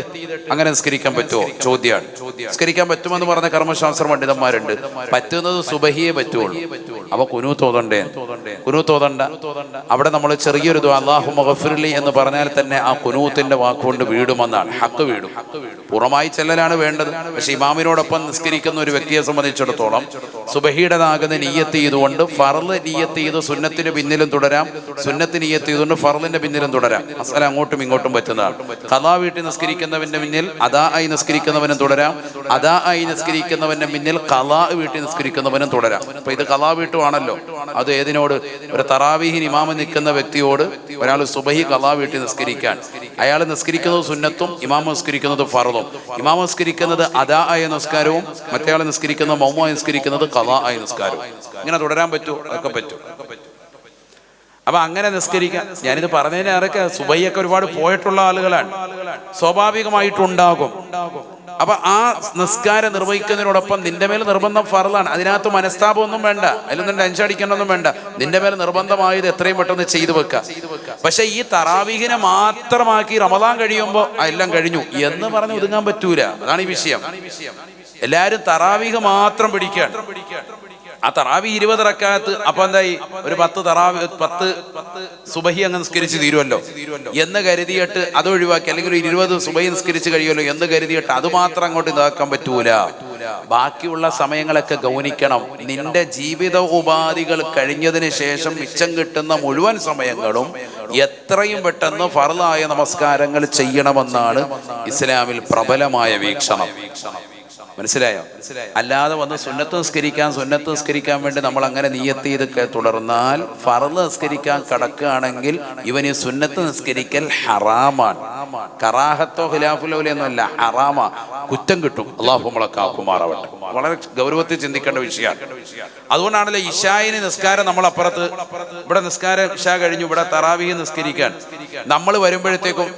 അങ്ങനെ നിസ്കരിക്കാൻ പറ്റുമോ ചോദ്യമാണ്. നിസ്കരിക്കാൻ പറ്റുമെന്ന് പറഞ്ഞ കർമ്മശാസ്ത്ര പണ്ഡിതന്മാരുണ്ട്. പറ്റുന്നത് സുബഹിയെ പറ്റുള്ളൂ. അപ്പൊ കുനൂത്ത് ഓതണ്ടേ? കുനൂത്ത് ഓതണ്ട. അവിടെ നമ്മൾ ചെറിയൊരു ദുആ അല്ലാഹുമ്മ ഗഫിർലി എന്ന് പറഞ്ഞാൽ തന്നെ ആ കുനൂത്തിന്റെ വാക്കുകൊണ്ട് വീടുമെന്നാണ്. ഹക്ക് വീടും. പൂർണ്ണമായി ചെല്ലലാണ് വേണ്ടത്. പക്ഷെ ഇമാമിനോടൊപ്പം നിസ്കരിക്കുന്ന ഒരു വ്യക്തിയെ സംബന്ധിച്ചിടത്തോളം സുബഹിയുടേതാകുന്ന നിയ്യത്ത് ചെയ്തുകൊണ്ട് ഫർള് നിയ്യത്ത് ചെയ്ത് സുന്നത്തിന് പിന്നിലും തുടരാം, സുന്നത്ത് നിയ്യത്ത് ചെയ്തുകൊണ്ട് ഫർളിന്റെ പിന്നിലും തുടരാം. അസല അങ്ങോട്ടും ഇങ്ങോട്ടും പറ്റുന്നതാണ്. ഖളാ വീട്ടിൽ നിസ്കരിക്കുന്നവന്റെ പിന്നിൽ അദാ ആയി നിസ്കരിക്കുന്നവനും തുടരാം, അദാ ആയി നിസ്കരിക്കുന്നവന്റെ പിന്നിൽ ഖളാ വീട്ടിൽ നിസ്കരിക്കുന്നവനും തുടരാം. അപ്പൊ ഇത് ഖളാ വീട്ടുവാണല്ലോ. അത് ഏതിനോട്? ഒരു തറാവീഹിന് ഇമാമ നിൽക്കുന്ന വ്യക്തിയോട് ഒരാൾ സുബഹി ഖളാ വീട്ടിൽ നിസ്കരിക്കാൻ, അയാൾ നിസ്കരിക്കുന്നത് സുന്നത്തും ഇമാമ നിസ്കരിക്കുന്നത് ഫർളും, ഇമാമ നിസ്കരിക്കുന്നത് അദാ ആയ നിസ്കാരവും മറ്റേയാൾ നിസ്കരിക്കുന്നത് മൗമൂഅ നിസ്കരിക്കുന്നത് ഖളാ ആയ നിസ്കാരവും. ഇങ്ങനെ തുടരാൻ പറ്റുമോ? അതൊക്കെ പറ്റും. അപ്പൊ അങ്ങനെ നിസ്കരിക്കാം. ഞാനിത് പറഞ്ഞതിന് ആരൊക്കെ സുബഹിയൊക്കെ ഒരുപാട് പോയിട്ടുള്ള ആളുകളാണ്, സ്വാഭാവികമായിട്ടുണ്ടാകും. അപ്പൊ ആ നിസ്കാരം നിർവഹിക്കുന്നതിനോടൊപ്പം നിന്റെ മേൽ നിർബന്ധം ഫർളാണ്. അതിനകത്ത് മനസ്താപമൊന്നും വേണ്ട, അതിലൊന്നും ടെൻഷൻ അടിക്കണമെന്നും വേണ്ട. നിന്റെ മേൽ നിർബന്ധമായത് എത്രയും പെട്ടെന്ന് ചെയ്തു വെക്കാം. പക്ഷെ ഈ തറാവീഹിനെ മാത്രമാക്കി റമദാൻ കഴിയുമ്പോൾ എല്ലാം കഴിഞ്ഞു എന്ന് പറഞ്ഞ് ഒതുങ്ങാൻ പറ്റൂല. അതാണ് ഈ വിഷയം. എല്ലാരും തറാവീഹ് മാത്രം പിടിക്കാൻ. ആ തറാവി 20 റക്അത്ത്. അപ്പൊ എന്തായി? ഒരു 10 സുബഹി അങ്ങ് നിസ്കരിച്ച് തീരുമല്ലോ എന്ന് കരുതിയിട്ട് അത് ഒഴിവാക്കി, അല്ലെങ്കിൽ ഒരു 20 സുബഹി നിസ്കരിച്ച് കഴിയുമല്ലോ എന്ന് കരുതിയിട്ട് അത് മാത്രം അങ്ങോട്ട് ഇതാക്കാൻ പറ്റൂല. ബാക്കിയുള്ള സമയങ്ങളൊക്കെ ഗൗനിക്കണം. നിന്റെ ജീവിത ഉപാധികൾ കഴിഞ്ഞതിന് ശേഷം മിച്ചം കിട്ടുന്ന മുഴുവൻ സമയങ്ങളും എത്രയും പെട്ടെന്ന് ഫർളായ നമസ്കാരങ്ങൾ ചെയ്യണമെന്നാണ് ഇസ്ലാമിൽ പ്രബലമായ വീക്ഷണം. മനസ്സിലായോ? അല്ലാതെ വന്ന് സുന്നത്ത് നിസ്കരിക്കാൻ വേണ്ടി നമ്മൾ അങ്ങനെ നിയ്യത്ത് ചെയ്ത് തുടർന്നാൽ ഫർള് നിസ്കരിക്കാൻ കടക്കുകയാണെങ്കിൽ ഇവൻ ഈ സുന്നത്ത് നിസ്കരിക്കൽ ഹറാമാണ്. കറാഹത്തോ ഖിലാഫുൽ ഔലയൊന്നുമല്ല, ഹറാമാ, കുറ്റം കിട്ടും. അല്ലാഹു നമ്മളെ കാക്കുമാറാവട്ടെ. വളരെ ഗൗരവത്തിൽ ചിന്തിക്കേണ്ട വിഷയമാണ്. അതുകൊണ്ടാണല്ലോ ഇശായിന് നിസ്കാരം നമ്മൾ അപ്പുറത്ത്, ഇവിടെ നിസ്കാരം ഇശാ കഴിഞ്ഞു, ഇവിടെ തറാവീഹ് നിസ്കരിക്കാൻ നമ്മൾ വരുമ്പോഴത്തേക്കും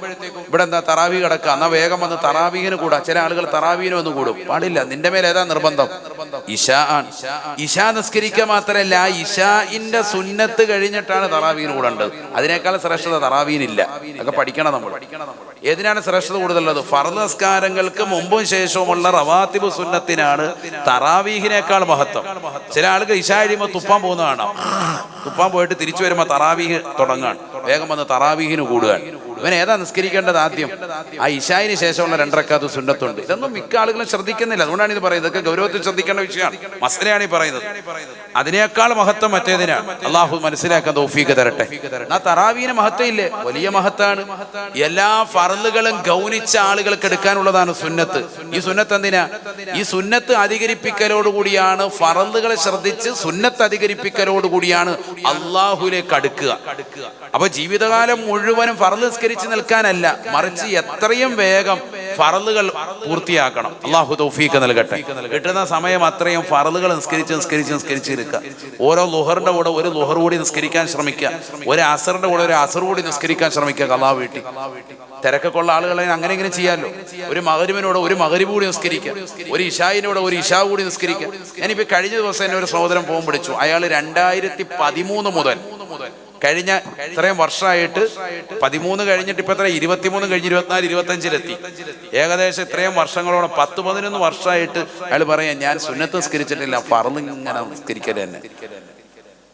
ഇവിടെ എന്താ തറാവീഹ് കിടക്കുക, എന്നാ വേഗം വന്ന് തറാവീഹിന് കൂടാ. ചില ആളുകൾ തറാവീഹിന് വന്ന് കൂടും. പാടില്ല. നിന്റെ മേൽ ഏതാ നിർബന്ധം? ഇശാ ആണ്. ഇശാ നിസ്കരിക്കുക മാത്രമല്ല, ഇശാഇന്റെ സുന്നത്ത് കഴിഞ്ഞിട്ടാണ് തറാവീഹിന് കൂടേണ്ടത്. അതിനേക്കാൾ ശ്രേഷ്ഠത തറാവീഹിനില്ല. അതൊക്കെ പഠിക്കണം നമ്മൾ. ഏതിനാണ് ശ്രേഷ്ഠത കൂടുതലുള്ളത്? ഫർള് നിസ്കാരങ്ങൾക്ക് മുമ്പും ശേഷവുമുള്ള റവാത്തിബ് സുന്നത്തിനാണ് തറാവീഹിനേക്കാൾ മഹത്വം. ചില ആളുകൾ ഇശാ കഴിയുമ്പോൾ തുപ്പാൻ പോകുന്ന കാണാം. തുപ്പാൻ പോയിട്ട് തിരിച്ചു വരുമ്പോൾ തറാവീഹ് തുടങ്ങാൻ, വേഗം വന്ന് തറാവീഹിന് കൂടുകയാണ്. ഇവൻ ഏതാ നിസ്കരിക്കേണ്ടത്? ആദ്യം ആ ഇശായിന് ശേഷമുള്ള 2 റക്അത്ത് സുന്നത്തുണ്ട്. ഇതൊന്നും മിക്ക ആളുകളും ശ്രദ്ധിക്കുന്നില്ല. അതുകൊണ്ടാണ് ഇത് പറയുന്നത്. ഇതൊക്കെ ഗൗരവത്തിൽ ശ്രദ്ധിക്കേണ്ട വിഷയമാണ്. മസലയാണ് ഈ പറയുന്നത്. അതിനേക്കാൾ മഹത്വം മറ്റേതിനാണ്. അള്ളാഹു മനസ്സിലാക്കാൻ തൗഫീഖ് തരട്ടെ. ആ തറാവീഹിന് മഹത്വം ഇല്ലേ? വലിയ മഹത്താണ്. എല്ലാ ഫർളുകളും ഗൗനിച്ച ആളുകൾക്ക് എടുക്കാനുള്ളതാണ് സുന്നത്ത്. ഈ സുന്നത്ത് എന്തിനാ? ഈ സുന്നത്ത് അധികരിപ്പിക്കലോടുകൂടിയാണ്, ഫർളുകളെ ശ്രദ്ധിച്ച് സുന്നത്ത് അധികരിപ്പിക്കലോടുകൂടിയാണ് അള്ളാഹുലേക്ക് അടുക്കുക. അപ്പൊ ജീവിതകാലം മുഴുവനും ഫർള് നിസ്കരിച്ച് നിൽക്കാനല്ല, മറിച്ച് എത്രയും വേഗം ഫർളുകൾ പൂർത്തിയാക്കണം. അള്ളാഹു തൗഫീഖ് നൽകട്ടെ. കിട്ടുന്ന സമയം അത്രയും ഫർളുകൾ നിസ്കരിച്ച് നിൽക്കുക. ഓരോ ളുഹറിന്റെ കൂടെ ഒരു ളുഹർ കൂടി നിസ്കരിക്കാൻ ശ്രമിക്കുക. ഒരു അസറിന്റെ കൂടെ ഒരു അസർ കൂടി നിസ്കരിക്കാൻ ശ്രമിക്കുക. ഖളാ വീട്ടി തിരക്കൊക്കെ ഉള്ള ആളുകളെ അങ്ങനെ ഇങ്ങനെ ചെയ്യാമല്ലോ. ഒരു മഗ്‌രിബിനോട് ഒരു മഗ്‌രിബ് കൂടി നിസ്കരിക്കുക, ഒരു ഇശായിനോട് ഒരു ഇശാ കൂടി നിസ്കരിക്കുക. ഞാനിപ്പോൾ കഴിഞ്ഞ ദിവസം എന്നെ ഒരു സഹോദരൻ ഫോൺ വിളിച്ചു. അയാൾ 2013 മുതൽ കഴിഞ്ഞ ഇത്രയും വർഷമായിട്ട് 13 കഴിഞ്ഞിട്ട് ഇപ്പൊ എത്ര 23 കഴിഞ്ഞ് 24, 25 ഏകദേശം ഇത്രയും വർഷങ്ങളോളം 10-11 വർഷമായിട്ട് അയാൾ പറയാം, ഞാൻ സുന്നത്ത് നിസ്കരിച്ചിട്ടില്ല, ഫർള് ഇങ്ങനെ നിസ്കരിക്കൽ തന്നെ.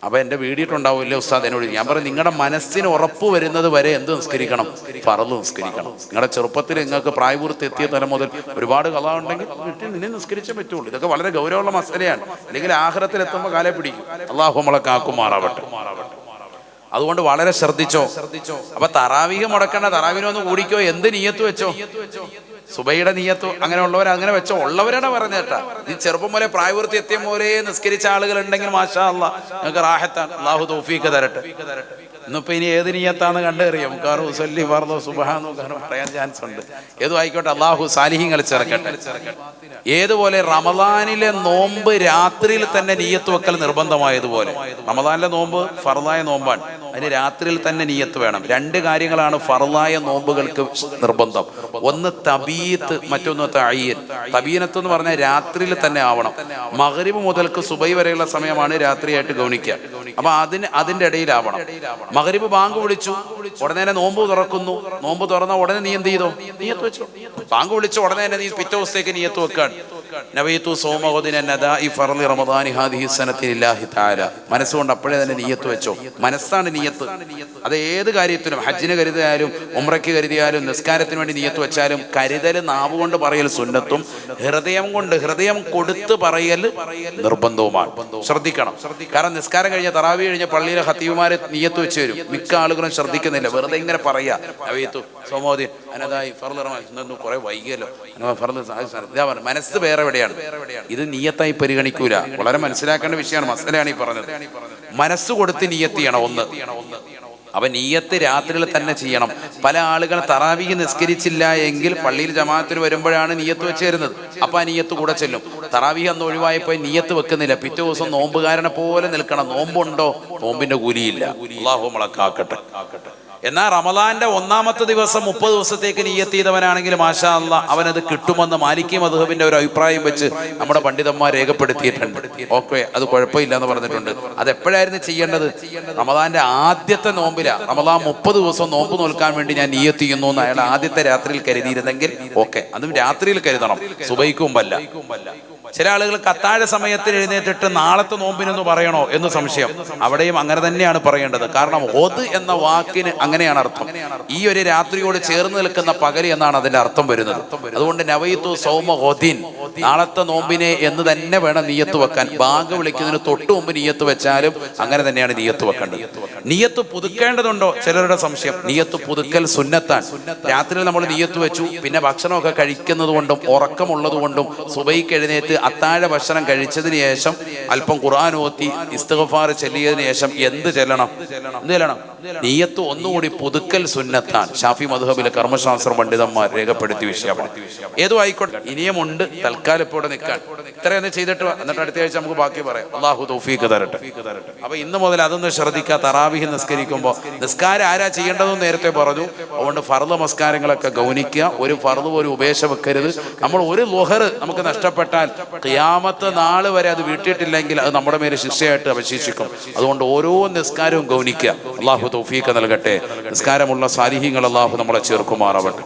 അപ്പൊ എന്റെ വീടിയിട്ടുണ്ടാവില്ലേ ഉസ്താദ് എന്നോട്. ഞാൻ പറഞ്ഞു, നിങ്ങളുടെ മനസ്സിന് ഉറപ്പ് വരുന്നത് വരെ എന്ത് നിസ്കരിക്കണം? ഫർള് നിസ്കരിക്കണം. നിങ്ങളുടെ ചെറുപ്പത്തിൽ നിങ്ങൾക്ക് പ്രായപൂർത്തി എത്തിയ തലം മുതൽ ഒരുപാട് ഖളാ ഉണ്ടെങ്കിൽ വീട്ടിൽ നിന്നെ നിസ്കരിച്ചേ പറ്റുള്ളൂ. ഇതൊക്കെ വളരെ ഗൗരവമുള്ള മസലയാണ്. അല്ലെങ്കിൽ ആഖിറത്തിൽ എത്തുമ്പോൾ കാലേ പിടിക്കും. അല്ലാഹു നമ്മളെ കാക്കുമാറാവട്ടെ. അതുകൊണ്ട് വളരെ ശ്രദ്ധിച്ചോ. അപ്പൊ തറാവീഹ് മുടക്കണ്ട, തറാവീഹിന് ഒന്ന് കൂടിക്കോ. എന്ത് നിയ്യത്ത് വെച്ചോ, സുബഹിയുടെ നിയ്യത്തോ അങ്ങനെ ഉള്ളവർ അങ്ങനെ വെച്ചോ. ഉള്ളവരാണ് പറഞ്ഞേട്ടാ. ഈ ചെറുപ്പം പോലെ പ്രായപൂർത്തി എത്തിയ പോലെ നിസ്കരിച്ച ആളുകൾ ഉണ്ടെങ്കിൽ മാഷാ അല്ലാഹ് നിങ്ങൾക്ക് റാഹത്താണ്. അല്ലാഹു തൗഫീഖ് തരട്ടെ. ഇന്നിപ്പോ ഇനി ഏത് നിയ്യത്താന്ന് കണ്ടറിയാം. മുസ്വല്ലി ഫർദോ സുബ്ഹാനോ പറയാൻ ചാൻസ് ഉണ്ട്. ഏതും ആയിക്കോട്ടെ, അല്ലാഹു സാലിഹീങ്ങൾ ചേർക്കട്ടെ. ഏതുപോലെ റമദാനിലെ നോമ്പ് രാത്രിയിൽ തന്നെ നിയ്യത്ത് വെക്കൽ നിർബന്ധമായതുപോലെ, റമദാനിലെ നോമ്പ് ഫർദായ നോമ്പാണ്, അതിന് രാത്രിയിൽ തന്നെ നിയ്യത്ത് വേണം. രണ്ട് കാര്യങ്ങളാണ് ഫർദായ നോമ്പുകൾക്ക് നിർബന്ധം. ഒന്ന് തബീത്ത്, മറ്റൊന്ന് തഅയ്യിൻ. തബീനത്ത് എന്ന് പറഞ്ഞാൽ രാത്രിയിൽ തന്നെ ആവണം. മഗ്രിബ് മുതൽക്ക് സുബൈ വരെയുള്ള സമയമാണ് രാത്രിയായിട്ട് ഗൗനിക്കുക. അപ്പൊ അതിന്റെ ഇടയിലാവണം. മഗ്രിബ് ബാങ്ക് വിളിച്ചു, ഉടനെ നോമ്പ് തുറക്കുന്നു. നോമ്പ് തുറന്ന ഉടനെ നീ എന്ത് ചെയ്തോ? നിയ്യത്ത് വെച്ചു. ബാങ്ക് വിളിച്ച ഉടനെ തന്നെ നീ പിറ്റേ ദിവസത്തേക്ക് നിയ്യത്ത് വെക്കാൻ. നവൈതു സൗമഗദിന നദാഇ ഫർളി റമദാനി ഹാദിഹി സനത്തി ലില്ലാഹി തആല. മനസ്സുകൊണ്ട് അപ്പോഴേ തന്നെ നിയ്യത്ത് വെച്ചോ. മനസ്സാണ് നിയ്യത്ത്. അത് ഏത് കാര്യത്തിനും, ഹജ്ജിന് കരുതിയാലും ഉംറയ്ക്ക് കരുതിയാലും നിസ്കാരത്തിന് വേണ്ടി നിയ്യത്ത് വെച്ചാലും കരുതൽ നാവ് കൊണ്ട് പറയൽ സുന്നത്തും ഹൃദയം കൊടുത്ത് പറയൽ നിർബന്ധവുമാണ്. ശ്രദ്ധിക്കണം. കാരണം നിസ്കാരം കഴിഞ്ഞ തറാവി കഴിഞ്ഞ പള്ളിയിലെ ഖത്തീബുമാരെ നിയ്യത്ത് വെച്ച് വരും. മിക്ക ആളുകളും ശ്രദ്ധിക്കുന്നില്ല, വെറുതെ ഇങ്ങനെ പറയാ നവൈതു സൗമഗദിൻ അനദാഇ ഫർളി റമദാൻ. കുറെ വൈകിയല്ലോ, മനസ്സ് വേറെ എവിടെയാണ്. ഇത് നിയ്യത്തായി പരിഗണിക്കൂല. വളരെ മനസ്സിലാക്കേണ്ട വിഷയമാണ്, മസലയാണ് ഈ പറഞ്ഞത്. മനസ്സ് കൊടുത്ത് നിയ്യത്ത് ചെയ്യണം. ഒന്ന്, അവൻ നിയ്യത്ത് രാത്രിയിൽ തന്നെ ചെയ്യണം. പല ആളുകൾ തറാവീഹ് നിസ്കരിച്ചില്ല എങ്കിൽ പള്ളിയിൽ ജമാഅത്തിന് വരുമ്പോഴാണ് നിയ്യത്ത് വെച്ച് തരുന്നത്. അപ്പൊ ആ നിയ്യത്ത് കൂടെ ചെല്ലും. തറാവീഹ് അന്ന് ഒഴിവായപ്പോൾ നിയ്യത്ത് വെക്കുന്നില്ല, പിറ്റേ ദിവസം നോമ്പുകാരനെ പോലെ നിൽക്കണം. നോമ്പുണ്ടോ? നോമ്പിന്റെ കൂലിയില്ല. അല്ലാഹു നമ്മളെ കാക്കട്ടെ. എന്നാൽ റമദാന്റെ ഒന്നാമത്തെ ദിവസം 30 ദിവസത്തേക്ക് നിയ്യത്ത് ചെയ്തവനാണെങ്കിൽ മാഷാ അല്ലാ അവനത് കിട്ടുമെന്ന് മാലിക്കി മദ്ഹബിന്റെ ഒരു അഭിപ്രായം വെച്ച് നമ്മുടെ പണ്ഡിതന്മാർ രേഖപ്പെടുത്തിയിട്ടുണ്ട്. ഓക്കെ, അത് കുഴപ്പമില്ല എന്ന് പറഞ്ഞിട്ടുണ്ട്. അത് എപ്പോഴായിരുന്നു ചെയ്യേണ്ടത്? റമദാന്റെ ആദ്യത്തെ നോമ്പില. റമദാൻ 30 ദിവസം നോമ്പ് നോൽക്കാൻ വേണ്ടി ഞാൻ നിയ്യത്ത് ചെയ്യുന്നു എന്ന് അയാൾ ആദ്യത്തെ രാത്രിയിൽ കരുതിയിരുന്നെങ്കിൽ ഓക്കെ, അതും രാത്രിയിൽ കരുതണം, സുബഹിക്ക് മുമ്പല്ല. ചില ആളുകൾ അത്താഴ സമയത്തിൽ എഴുന്നേറ്റിട്ട് നാളത്തെ നോമ്പിനെന്ന് പറയണോ എന്ന് സംശയം. അവിടെയും അങ്ങനെ തന്നെയാണ് പറയേണ്ടത്. കാരണം ഹോദ് എന്ന വാക്കിന് അങ്ങനെയാണ് അർത്ഥം. ഈ ഒരു രാത്രിയോട് ചേർന്ന് നിൽക്കുന്ന പകല് എന്നാണ് അതിന്റെ അർത്ഥം വരുന്നത്. അതുകൊണ്ട് നവൈതു സൗമ ഹോദിൻ, നാളത്തെ നോമ്പിനെ എന്ന് തന്നെ വേണം നിയ്യത്ത് വെക്കാൻ. ബാങ്ക് വിളിക്കുന്നതിന് തൊട്ട് മുമ്പ് നിയ്യത്ത് വെച്ചാലും അങ്ങനെ തന്നെയാണ് നിയ്യത്ത് വെക്കേണ്ടത്. നിയ്യത്ത് പുതുക്കേണ്ടതുണ്ടോ? ചിലരുടെ സംശയം. നിയ്യത്ത് പുതുക്കൽ സുന്നത്താൻ. രാത്രിയിൽ നമ്മൾ നിയ്യത്ത് വെച്ചു, പിന്നെ ഭക്ഷണമൊക്കെ കഴിക്കുന്നത് കൊണ്ടും ഉറക്കമുള്ളത് കൊണ്ടും സുബഹിക്ക് എഴുന്നേറ്റ് അത്താഴ ഭക്ഷണം കഴിച്ചതിന് ശേഷം അല്പം ഖുർആൻ ഓതി ഇസ്തിഗ്ഫാർ ചൊല്ലിയതിനു ശേഷം എന്ത് ചെല്ലണം? നിയ്യത്ത് ഒന്നുകൂടി പുതുക്കൽ സുന്നത്താണ്. ഷാഫി മദ്ഹബിലെ കർമ്മശാസ്ത്ര പണ്ഡിതന്മാർ രേഖപ്പെടുത്തിയ വിഷയമാണ്. ഏതോ ആയിക്കോട്ടെ, ഇനിയുമുണ്ട്. തൽക്കാലം ഇപ്പോൾ ഇവിടെ നിൽക്കാൻ ഇത്രയൊന്നും ചെയ്തിട്ട് എന്നിട്ട് അടുത്ത ആഴ്ച നമുക്ക് ബാക്കി പറയാം. അള്ളാഹു തൗഫീഖ് തരട്ടെ. അപ്പൊ ഇന്ന് മുതൽ അതൊന്നും ശ്രദ്ധിക്കുക. തറാവീഹ് നിസ്കരിക്കുമ്പോൾ നിസ്കാരം ആരാ ചെയ്യേണ്ടതെന്ന് നേരത്തെ പറഞ്ഞു. അതുകൊണ്ട് ഫർദ് നമസ്കാരങ്ങളൊക്കെ ഗൗനിക്കുക. ഒരു ഫർദ് പോലും ഉപേക്ഷ വെക്കരുത്. നമ്മൾ ഒരു ളുഹർ നമുക്ക് നഷ്ടപ്പെട്ടാൽ ഖിയാമത്ത് നാൾ വരെ അത് വീട്ടിയിട്ടില്ലെങ്കിൽ അത് നമ്മുടെ മേലെ ശിക്ഷയായിട്ട് അവശേഷിക്കും. അതുകൊണ്ട് ഓരോ നിസ്കാരവും ഗൗനിക്കുക. അള്ളാഹു തൗഫീഖ് നൽകട്ടെ. നിസ്കാരമുള്ള സാലിഹീങ്ങൾ അള്ളാഹു നമ്മളെ ചേർക്കുമാറാവട്ടെ.